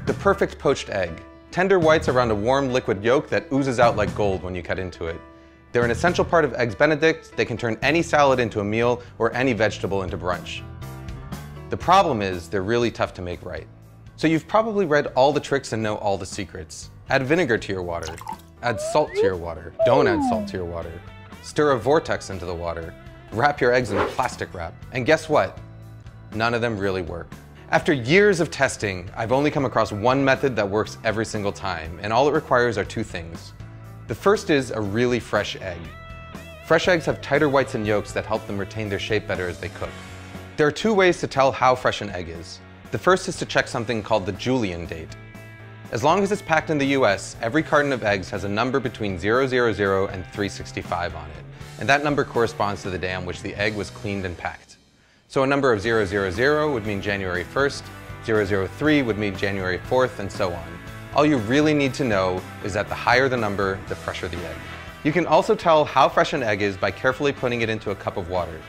The perfect poached egg. Tender whites around a warm liquid yolk that oozes out like gold when you cut into it. They're an essential part of Eggs Benedict. They can turn any salad into a meal or any vegetable into brunch. The problem is they're really tough to make right. So you've probably read all the tricks and know all the secrets. Add vinegar to your water. Add salt to your water. Don't add salt to your water. Stir a vortex into the water. Wrap your eggs in plastic wrap. And guess what? None of them really work. After years of testing, I've only come across one method that works every single time, and all it requires are two things. The first is a really fresh egg. Fresh eggs have tighter whites and yolks that help them retain their shape better as they cook. There are two ways to tell how fresh an egg is. The first is to check something called the Julian date. As long as it's packed in the US, every carton of eggs has a number between 000 and 365 on it, and that number corresponds to the day on which the egg was cleaned and packed. So a number of 000 would mean January 1st, 003 would mean January 4th, and so on. All you really need to know is that the higher the number, the fresher the egg. You can also tell how fresh an egg is by carefully putting it into a cup of water.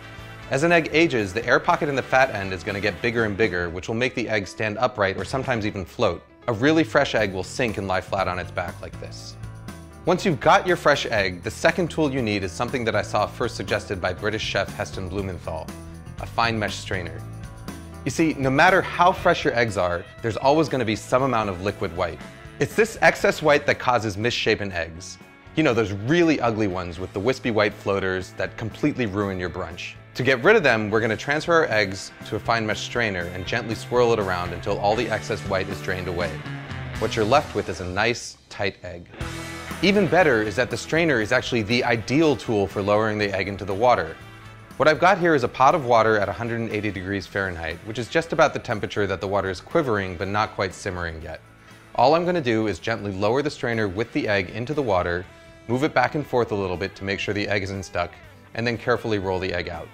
As an egg ages, the air pocket in the fat end is going to get bigger and bigger, which will make the egg stand upright or sometimes even float. A really fresh egg will sink and lie flat on its back like this. Once you've got your fresh egg, the second tool you need is something that I saw first suggested by British chef Heston Blumenthal, a fine mesh strainer. You see, no matter how fresh your eggs are, there's always going to be some amount of liquid white. It's this excess white that causes misshapen eggs. You know, those really ugly ones with the wispy white floaters that completely ruin your brunch. To get rid of them, we're going to transfer our eggs to a fine mesh strainer and gently swirl it around until all the excess white is drained away. What you're left with is a nice, tight egg. Even better is that the strainer is actually the ideal tool for lowering the egg into the water. What I've got here is a pot of water at 180 degrees Fahrenheit, which is just about the temperature that the water is quivering but not quite simmering yet. All I'm going to do is gently lower the strainer with the egg into the water, move it back and forth a little bit to make sure the egg isn't stuck, and then carefully roll the egg out.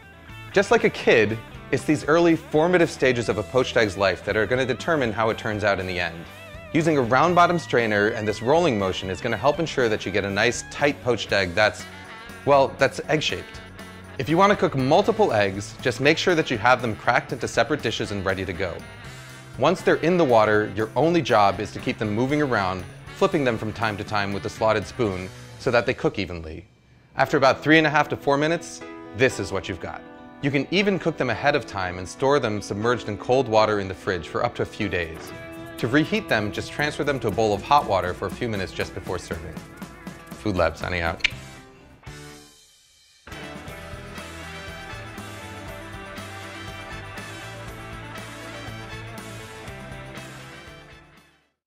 Just like a kid, it's these early formative stages of a poached egg's life that are going to determine how it turns out in the end. Using a round bottom strainer and this rolling motion is going to help ensure that you get a nice tight poached egg that's egg-shaped. If you want to cook multiple eggs, just make sure that you have them cracked into separate dishes and ready to go. Once they're in the water, your only job is to keep them moving around, flipping them from time to time with a slotted spoon so that they cook evenly. After about 3.5 to 4 minutes, this is what you've got. You can even cook them ahead of time and store them submerged in cold water in the fridge for up to a few days. To reheat them, just transfer them to a bowl of hot water for a few minutes just before serving. Food Lab signing out.